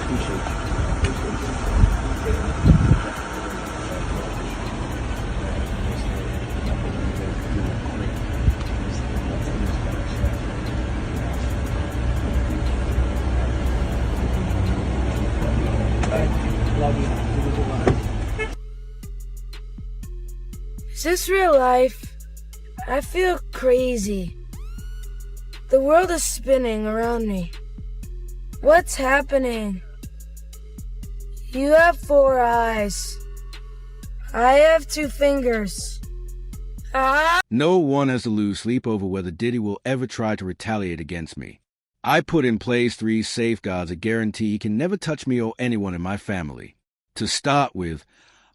Is this real life? I feel crazy. The world is spinning around me. What's happening? You have 4 eyes. I have 2 fingers. No one has to lose sleep over whether Diddy will ever try to retaliate against me. I put in place 3 safeguards that guarantee he can never touch me or anyone in my family. To start with,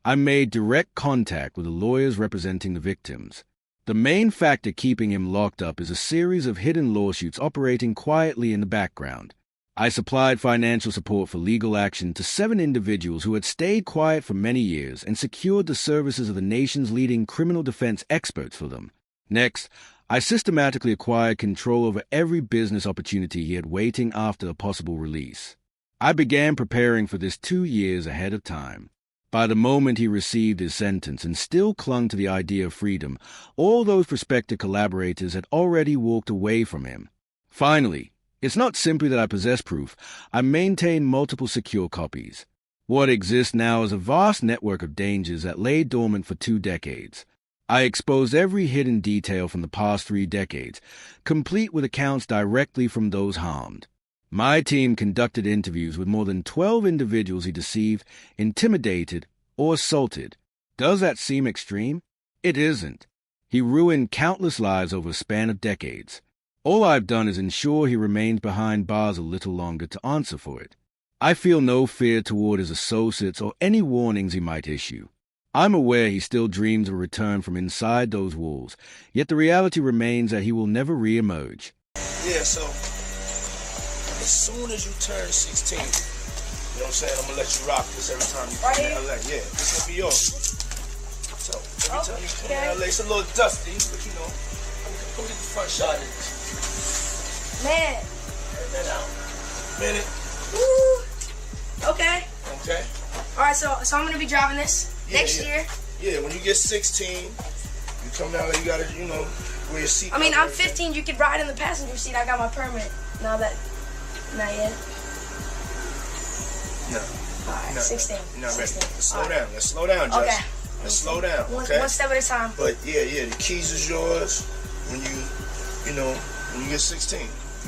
I made direct contact with the lawyers representing the victims. The main factor keeping him locked up is a series of hidden lawsuits operating quietly in the background. I supplied financial support for legal action to 7 individuals who had stayed quiet for many years and secured the services of the nation's leading criminal defense experts for them. Next, I systematically acquired control over every business opportunity he had waiting after a possible release. I began preparing for this 2 years ahead of time. By the moment he received his sentence and still clung to the idea of freedom, all those prospective collaborators had already walked away from him. Finally, it's not simply that I possess proof. I maintain multiple secure copies. What exists now is a vast network of dangers that lay dormant for 2 decades. I exposed every hidden detail from the past 3 decades, complete with accounts directly from those harmed. My team conducted interviews with more than 12 individuals he deceived, intimidated, or assaulted. Does that seem extreme? It isn't. He ruined countless lives over a span of decades. All I've done is ensure he remains behind bars a little longer to answer for it. I feel no fear toward his associates or any warnings he might issue. I'm aware he still dreams of a return from inside those walls, yet the reality remains that he will never re-emerge. Yeah, so as soon as you turn 16, you know what I'm saying, I'm gonna let you rock this every time you come to LA. Yeah, this gonna be yours. So every time you come to LA, it's a little dusty, but you know, go get the front shot of this. Man. Turn that out. Minute. Woo. Okay. Okay. Alright, so I'm gonna be driving this next year. Yeah, when you get 16, you come down there, you gotta, you know, wear your seat. I mean, I'm 15, you could ride in the passenger seat. I got my permit. Not yet. No. Alright, 16. You're not ready. 16. Let's slow down. Let's slow down, Justin. Okay. Let's slow down. Okay. One step at a time. But yeah, the keys is yours when when you get 16. You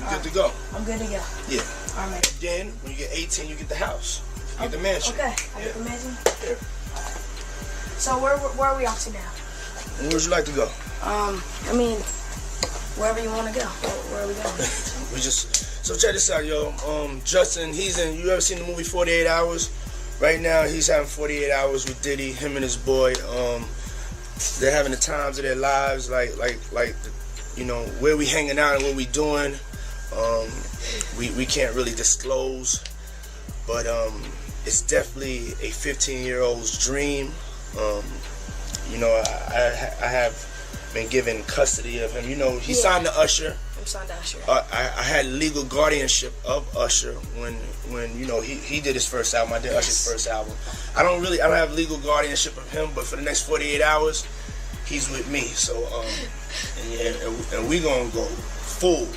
good to go. I'm good to go. Yeah. Alright. Then when you get 18, you get the house. You get the mansion. Okay. I get the mansion. Yeah. So where are we off to now? And where would you like to go? I mean, wherever you want to go. Where are we going? So check this out, yo. Justin, you ever seen the movie 48 Hours? Right now, he's having 48 hours with Diddy, him and his boy. They're having the times of their lives, like, you know, where we hanging out and what we doing. We can't really disclose, but it's definitely a 15-year-old's dream. You know, I have been given custody of him. You know, he signed to Usher. I'm signed to Usher. I had legal guardianship of Usher when you know he did his first album. I did Usher's first album. I don't have legal guardianship of him, but for the next 48 hours, he's with me. So and we gonna go full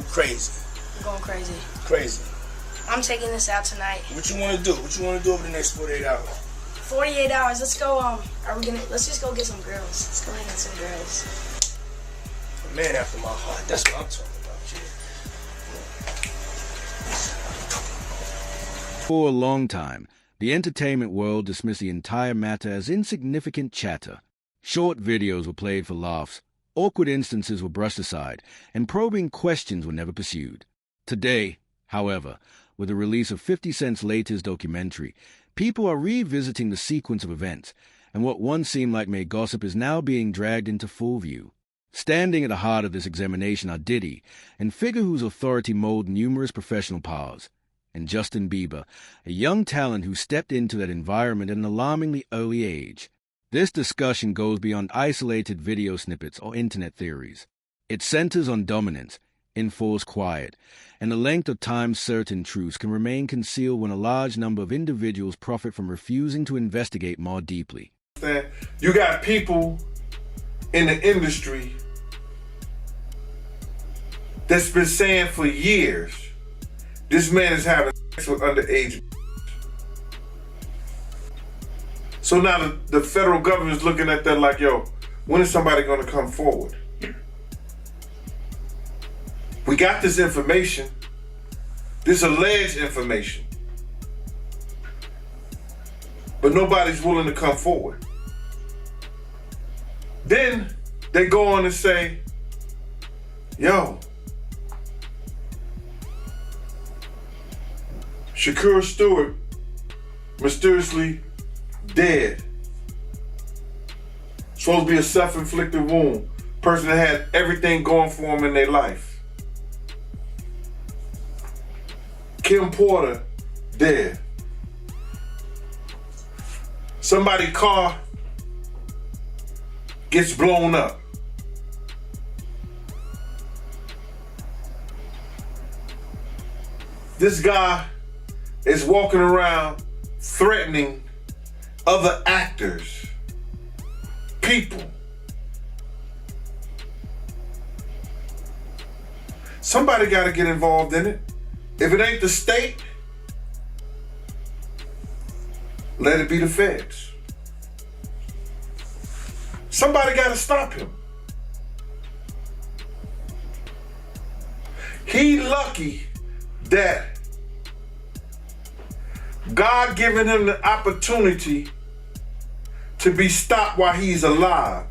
crazy. We're going crazy. Crazy. I'm taking this out tonight. What you wanna do? What you wanna do over the next 48 hours? 48 hours. Let's go. Let's just go get some girls. Let's go hang out some girls. A man after my heart. That's what I'm talking about, kid. For a long time, the entertainment world dismissed the entire matter as insignificant chatter. Short videos were played for laughs, awkward instances were brushed aside, and probing questions were never pursued. Today, however, with the release of 50 Cent's latest documentary, people are revisiting the sequence of events, and what once seemed like mere gossip is now being dragged into full view. Standing at the heart of this examination are Diddy, a figure whose authority molded numerous professional powers, and Justin Bieber, a young talent who stepped into that environment at an alarmingly early age. This discussion goes beyond isolated video snippets or internet theories. It centers on dominance, enforce quiet, and the length of time certain truths can remain concealed when a large number of individuals profit from refusing to investigate more deeply. You got people in the industry that's been saying for years, this man is having sex with underage. So now the federal government is looking at that like, yo, when is somebody gonna come forward? We got this information, this alleged information, but nobody's willing to come forward. Then they go on and say, yo, Shakur Stewart mysteriously dead. Supposed to be a self-inflicted wound. Person that had everything going for him in their life. Kim Porter dead. Somebody's car gets blown up. This guy is walking around threatening other actors, people. Somebody got to get involved in it. If it ain't the state, let it be the feds. Somebody got to stop him. He lucky that God given him the opportunity to be stopped while he's alive,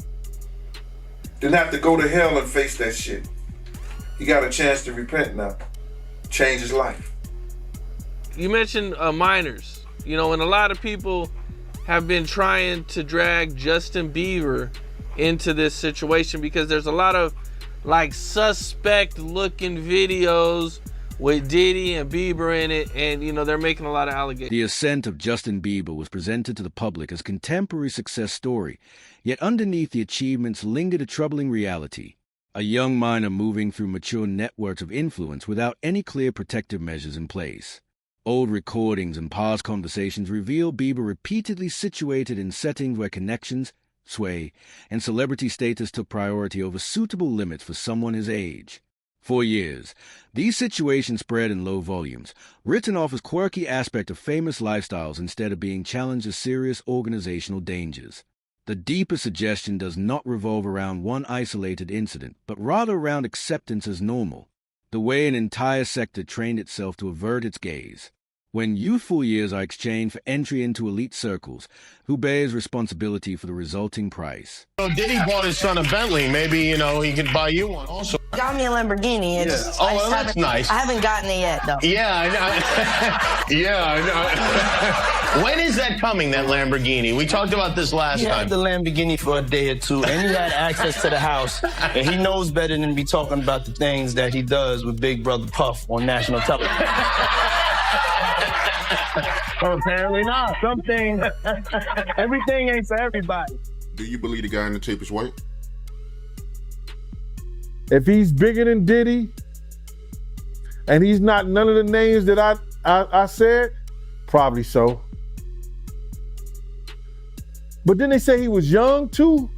then have to go to hell and face that shit. He got a chance to repent now, change his life. You mentioned minors, and a lot of people have been trying to drag Justin Bieber into this situation because there's a lot of suspect looking videos with Diddy and Bieber in it, and they're making a lot of allegations. The ascent of Justin Bieber was presented to the public as a contemporary success story, yet underneath the achievements lingered a troubling reality. A young minor moving through mature networks of influence without any clear protective measures in place. Old recordings and past conversations reveal Bieber repeatedly situated in settings where connections, sway, and celebrity status took priority over suitable limits for someone his age. For years, these situations spread in low volumes, written off as quirky aspect of famous lifestyles instead of being challenged as serious organizational dangers. The deeper suggestion does not revolve around one isolated incident, but rather around acceptance as normal, the way an entire sector trained itself to avert its gaze. When youthful years are exchanged for entry into elite circles, who bears responsibility for the resulting price? Diddy bought his son a Bentley. Maybe, he could buy you one also. Got me a Lamborghini. And Oh, that's nice. I haven't gotten it yet, though. Yeah, I know. Yeah, I know. When is that coming, that Lamborghini? We talked about this last He time. had the Lamborghini for a day or two, and he had access to the house. And he knows better than to be talking about the things that he does with Big Brother Puff on national television. Well, apparently not. Everything ain't for everybody. Do you believe the guy in the tape is white? If he's bigger than Diddy, and he's not none of the names that I said, probably so. But then they say he was young too.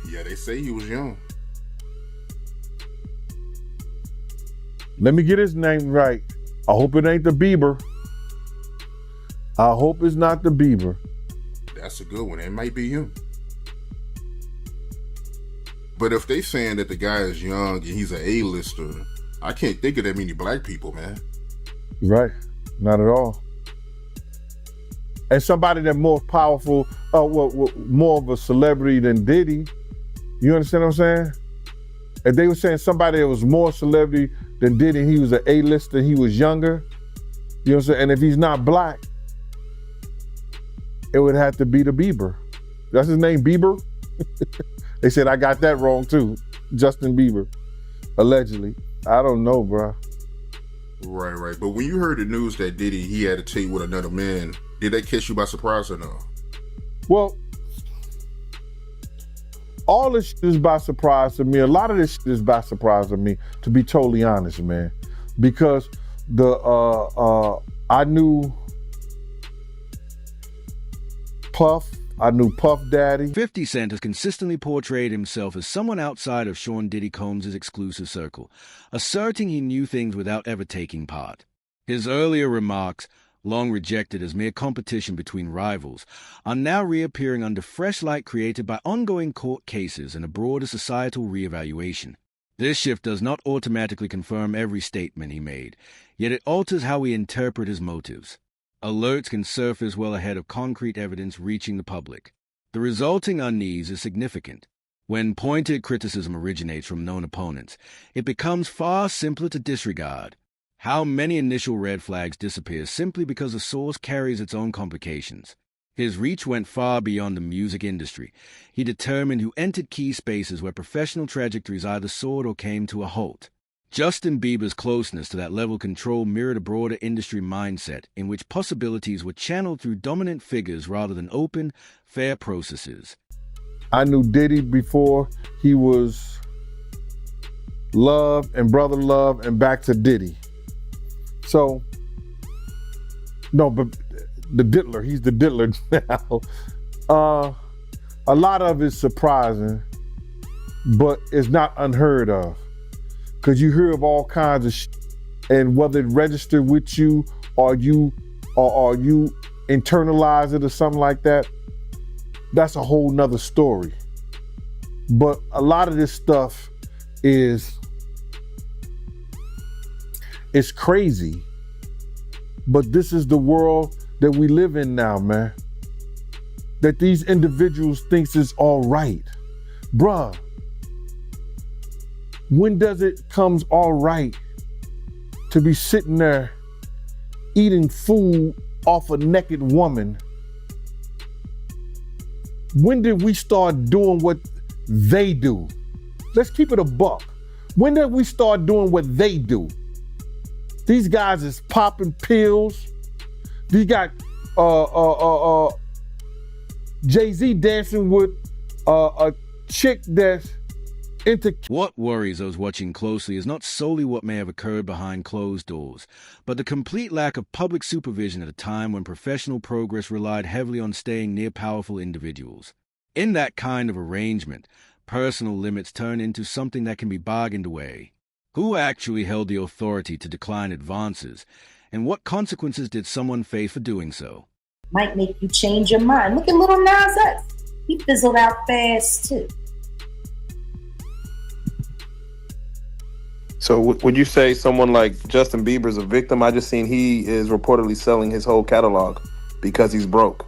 Yeah, they say he was young. Let me get his name right. I hope it ain't the Bieber. I hope it's not the Bieber. That's a good one. It might be him. But if they saying that the guy is young and he's an A-lister, I can't think of that many black people, man. Right. Not at all. And somebody that more powerful, more of a celebrity than Diddy. You understand what I'm saying? If they were saying somebody that was more celebrity than Diddy, he was an A-lister, he was younger. You know what I'm saying? And if he's not black, it would have to be the Bieber. That's his name, Bieber? They said I got that wrong too. Justin Bieber, allegedly. I don't know, bro. Right. But when you heard the news that Diddy, he had a tape with another man, did that catch you by surprise or no? Well, all this shit is by surprise to me. A lot of this shit is by surprise to me, to be totally honest, man. Because I knew Puff. I knew Puff Daddy. 50 Cent has consistently portrayed himself as someone outside of Sean Diddy Combs' exclusive circle, asserting he knew things without ever taking part. His earlier remarks, long rejected as mere competition between rivals, are now reappearing under fresh light created by ongoing court cases and a broader societal reevaluation. This shift does not automatically confirm every statement he made, yet it alters how we interpret his motives. Alerts can surface well ahead of concrete evidence reaching the public. The resulting unease is significant. When pointed criticism originates from known opponents, it becomes far simpler to disregard. How many initial red flags disappear simply because the source carries its own complications. His reach went far beyond the music industry. He determined who entered key spaces where professional trajectories either soared or came to a halt. Justin Bieber's closeness to that level of control mirrored a broader industry mindset in which possibilities were channeled through dominant figures rather than open, fair processes. I knew Diddy before he was Love and Brother Love and back to Diddy. So, no, but the diddler, he's the diddler now. A lot of it's surprising, but it's not unheard of. Because you hear of all kinds of shit, and whether it registered with you or you internalize it or something like that, that's a whole nother story. But a lot of this stuff is crazy. But this is the world that we live in now, man. That these individuals thinks is all right. Bruh, when does it comes all right to be sitting there eating food off a naked woman? When did we start doing what they do? Let's keep it a buck. When did we start doing what they do? These guys is popping pills. They got Jay-Z dancing with a chick that's into... What worries those watching closely is not solely what may have occurred behind closed doors, but the complete lack of public supervision at a time when professional progress relied heavily on staying near powerful individuals. In that kind of arrangement, personal limits turn into something that can be bargained away. Who actually held the authority to decline advances, and what consequences did someone face for doing so? Might make you change your mind. Look at Lil Nas X. He fizzled out fast too. So would you say someone like Justin Bieber's a victim? I just seen he is reportedly selling his whole catalog because he's broke.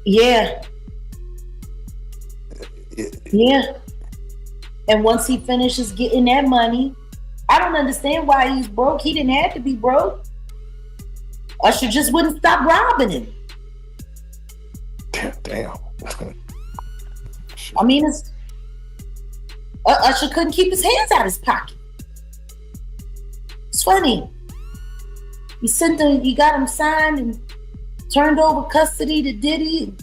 Yeah. Yeah. And once he finishes getting that money, I don't understand why he's broke. He didn't have to be broke. Usher just wouldn't stop robbing him. Damn. I mean, Usher couldn't keep his hands out of his pocket. It's funny. He got him signed and turned over custody to Diddy.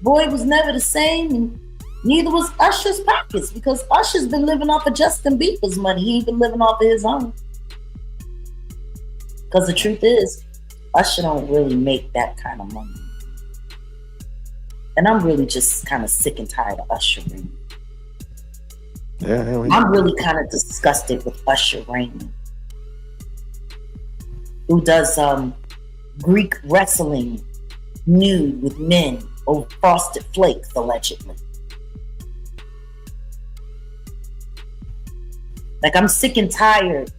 Boy was never the same, and neither was Usher's pockets, because Usher's been living off of Justin Bieber's money. He ain't been living off of his own. Because the truth is, Usher don't really make that kind of money. And I'm really just kind of sick and tired of Usher Raymond. Yeah, I'm really kind of disgusted with Usher Raymond, who does Greek wrestling nude with men over Frosted Flakes, allegedly. Like, I'm sick and tired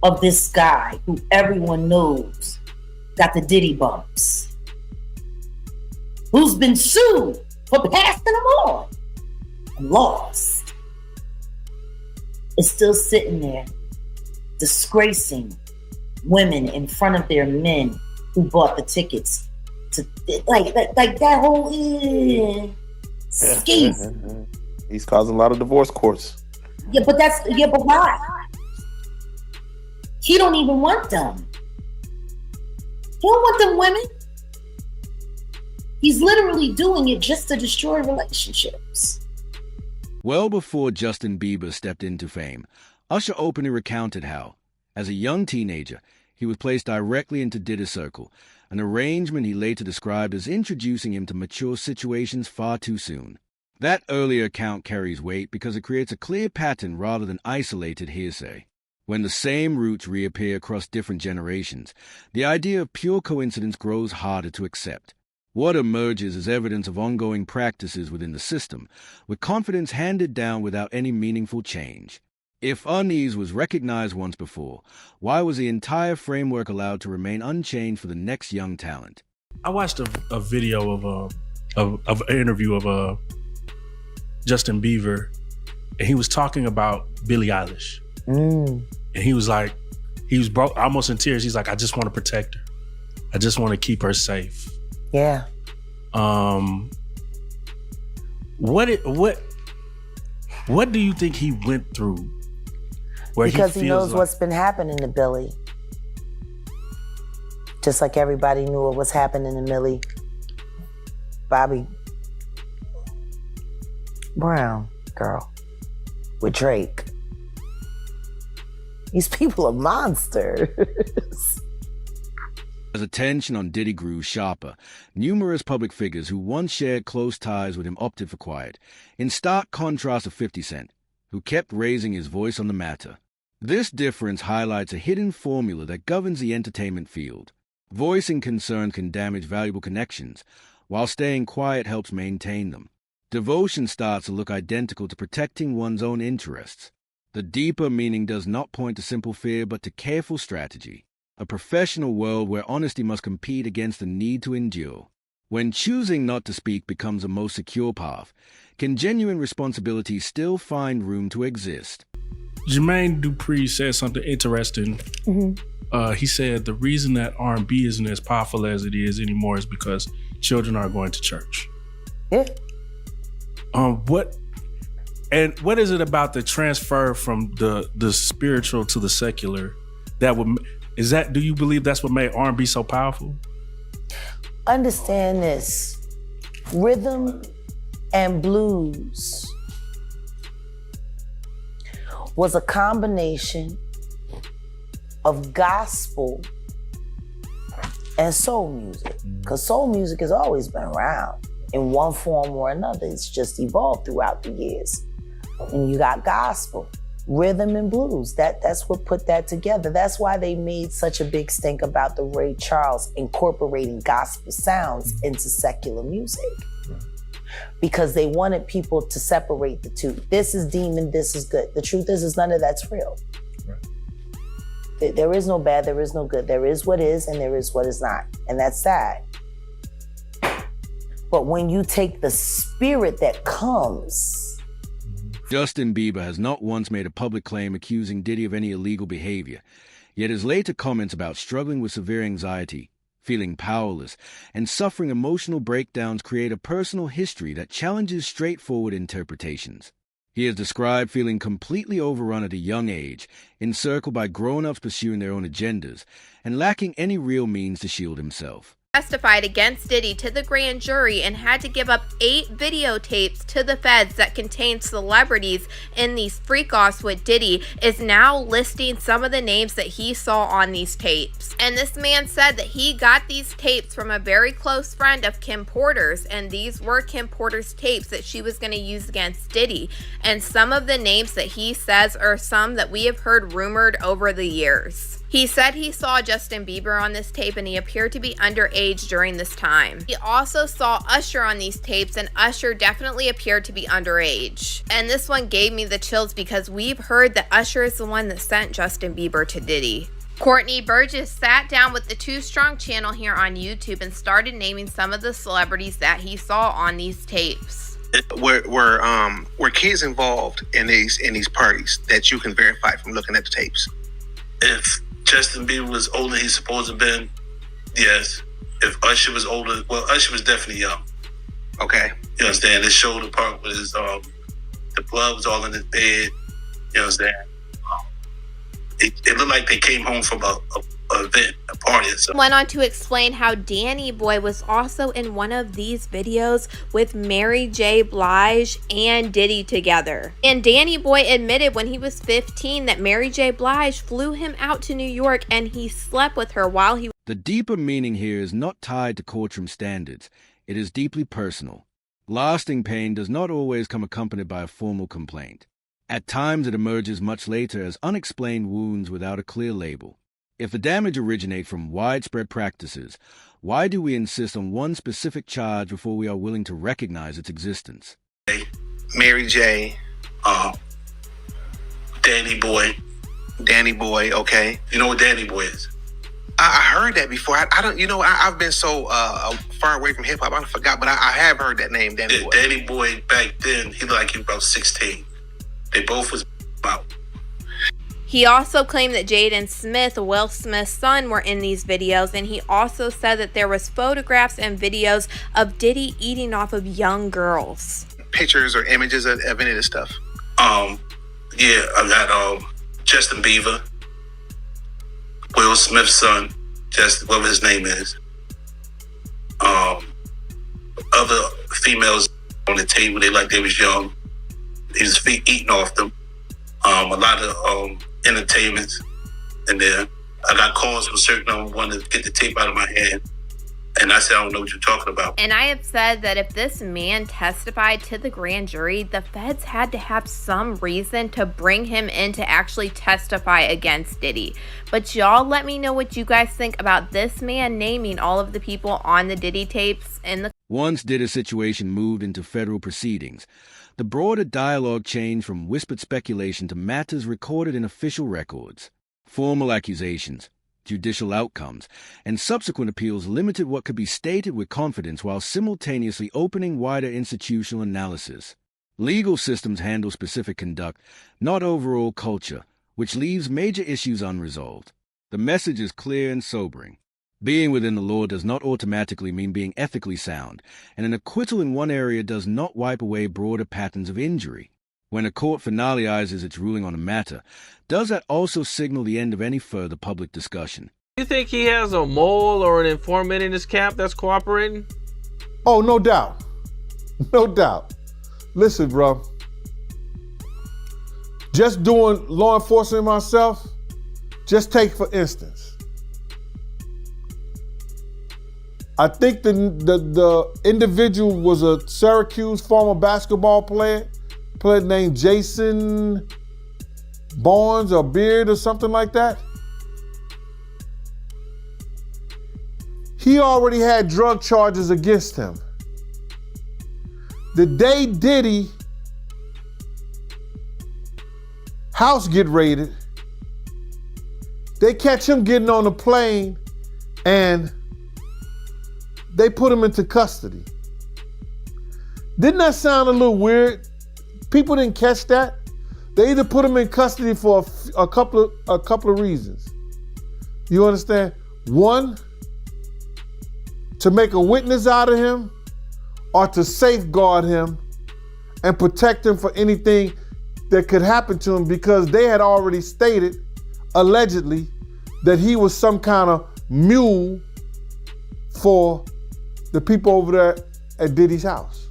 of this guy who everyone knows got the Diddy bumps, who's been sued for passing them on and lost, is still sitting there disgracing women in front of their men who bought the tickets to like that whole scheme. He's causing a lot of divorce courts. But why? He don't even want them. He don't want them women. He's literally doing it just to destroy relationships. Well before Justin Bieber stepped into fame, Usher openly recounted how, as a young teenager, he was placed directly into Diddy's circle, an arrangement he later described as introducing him to mature situations far too soon. That earlier account carries weight because it creates a clear pattern rather than isolated hearsay. When the same roots reappear across different generations, the idea of pure coincidence grows harder to accept. What emerges is evidence of ongoing practices within the system, with confidence handed down without any meaningful change. If unease was recognized once before, why was the entire framework allowed to remain unchanged for the next young talent? I watched a video of an interview of Justin Bieber, and he was talking about Billie Eilish. And he was like, he was almost in tears. He's like, I just want to protect her. I just want to keep her safe. Yeah. What do you think he went through? Because he knows what's been happening to Billie. Just like everybody knew what was happening to Millie Bobby Brown girl with Drake. These people are monsters. As attention on Diddy grew sharper, numerous public figures who once shared close ties with him opted for quiet, in stark contrast to 50 Cent, who kept raising his voice on the matter. This difference highlights a hidden formula that governs the entertainment field. Voicing concern can damage valuable connections, while staying quiet helps maintain them. Devotion starts to look identical to protecting one's own interests. The deeper meaning does not point to simple fear but to careful strategy. A professional world where honesty must compete against the need to endure. When choosing not to speak becomes a most secure path, can genuine responsibility still find room to exist? Jermaine Dupri said something interesting. Mm-hmm. He said the reason that R&B isn't as powerful as it is anymore is because children are going to church. Yeah. What is it about the transfer from the spiritual to the secular that would... do you believe that's what made R&B so powerful? Understand this. Rhythm and blues was a combination of gospel and soul music. Because soul music has always been around in one form or another. It's just evolved throughout the years. And you got gospel. Rhythm and blues, that's what put that together. That's why they made such a big stink about the Ray Charles incorporating gospel sounds into secular music. Because they wanted people to separate the two. This is demon, this is good. The truth is none of that's real. Right. There is no bad, there is no good. There is what is and there is what is not. And that's sad. But when you take the spirit that comes... Justin Bieber has not once made a public claim accusing Diddy of any illegal behavior, yet his later comments about struggling with severe anxiety, feeling powerless, and suffering emotional breakdowns create a personal history that challenges straightforward interpretations. He is described feeling completely overrun at a young age, encircled by grown-ups pursuing their own agendas, and lacking any real means to shield himself. Testified against Diddy to the grand jury and had to give up 8 videotapes to the feds that contained celebrities in these freak-offs with Diddy, is now listing some of the names that he saw on these tapes. And this man said that he got these tapes from a very close friend of Kim Porter's, and these were Kim Porter's tapes that she was going to use against Diddy. And some of the names that he says are some that we have heard rumored over the years. He said he saw Justin Bieber on this tape and he appeared to be underage during this time. He also saw Usher on these tapes and Usher definitely appeared to be underage. And this one gave me the chills because we've heard that Usher is the one that sent Justin Bieber to Diddy. Courtney Burgess sat down with the Too Strong channel here on YouTube and started naming some of the celebrities that he saw on these tapes. Were kids involved in these parties that you can verify from looking at the tapes? If Justin Bieber was older than he's supposed to have been, yes. If Usher was older, well, Usher was definitely young. Okay. You understand? It showed the part where his, the blood was all in his bed. You understand? It looked like they came home from a event, a party or something. Went on to explain how Danny Boy was also in one of these videos with Mary J. Blige and Diddy together. And Danny Boy admitted when he was 15 that Mary J. Blige flew him out to New York and he slept with her while he... The deeper meaning here is not tied to courtroom standards. It is deeply personal. Lasting pain does not always come accompanied by a formal complaint. At times it emerges much later as unexplained wounds without a clear label. If the damage originates from widespread practices, why do we insist on one specific charge before we are willing to recognize its existence? Mary J. Danny Boy. Danny Boy, okay. You know what Danny Boy is? I heard that before. I don't, I've been so far away from hip hop, I forgot, but I have heard that name, Danny Boy. Danny Boy back then, he was about 16. They both was about. He also claimed that Jaden Smith, Will Smith's son, were in these videos, and he also said that there was photographs and videos of Diddy eating off of young girls. Pictures or images of any of this stuff? Yeah, I got Justin Bieber, Will Smith's son, whatever his name is. Other females on the table, they was young. He was eating off them. A lot of entertainments in there. I got calls from certain of them wanting to get the tape out of my hand. And I said, I don't know what you're talking about. And I have said that if this man testified to the grand jury, the feds had to have some reason to bring him in to actually testify against Diddy. But y'all let me know what you guys think about this man naming all of the people on the Diddy tapes in the... Once Diddy's situation moved into federal proceedings, the broader dialogue changed from whispered speculation to matters recorded in official records. Formal accusations, judicial outcomes, and subsequent appeals limited what could be stated with confidence while simultaneously opening wider institutional analysis. Legal systems handle specific conduct, not overall culture, which leaves major issues unresolved. The message is clear and sobering. Being within the law does not automatically mean being ethically sound, and an acquittal in one area does not wipe away broader patterns of injury. When a court finalizes its ruling on a matter, does that also signal the end of any further public discussion? You think he has a mole or an informant in his camp that's cooperating? Oh, no doubt. No doubt. Listen, bro. Just doing law enforcement myself, just take for instance. I think the individual was a Syracuse former basketball player named Jason Barnes or Beard or something like that. He already had drug charges against him. The day Diddy house get raided, they catch him getting on a plane and they put him into custody. Didn't that sound a little weird? People didn't catch that. They either put him in custody for a couple of reasons. You understand? One, to make a witness out of him, or to safeguard him and protect him for anything that could happen to him, because they had already stated, allegedly, that he was some kind of mule for the people over there at Diddy's house.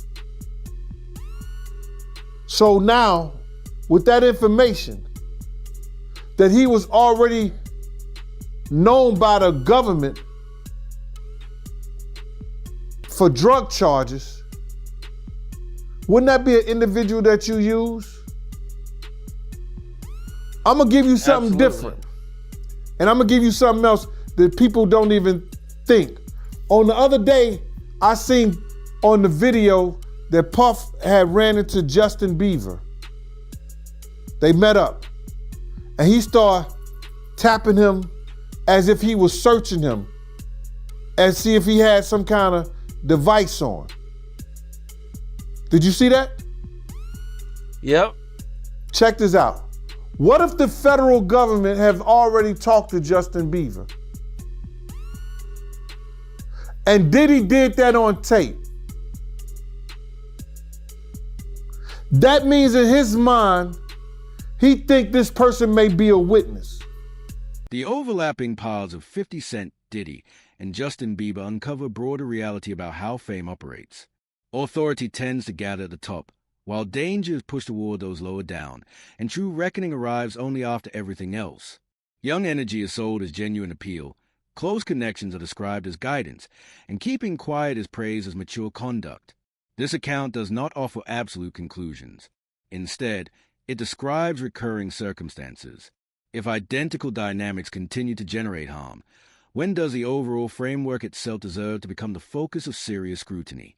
So now, with that information, that he was already known by the government for drug charges, wouldn't that be an individual that you use? I'm gonna give you something different. And I'm gonna give you something else that people don't even think. On the other day, I seen on the video that Puff had ran into Justin Bieber. They met up and he started tapping him as if he was searching him and see if he had some kind of device on. Did you see that? Yep. Check this out. What if the federal government have already talked to Justin Bieber? And Diddy did that on tape. That means in his mind, he think this person may be a witness. The overlapping piles of 50 Cent, Diddy, and Justin Bieber uncover a broader reality about how fame operates. Authority tends to gather at the top, while danger is pushed toward those lower down, and true reckoning arrives only after everything else. Young energy is sold as genuine appeal, close connections are described as guidance, and keeping quiet is praised as mature conduct. This account does not offer absolute conclusions. Instead, it describes recurring circumstances. If identical dynamics continue to generate harm, when does the overall framework itself deserve to become the focus of serious scrutiny?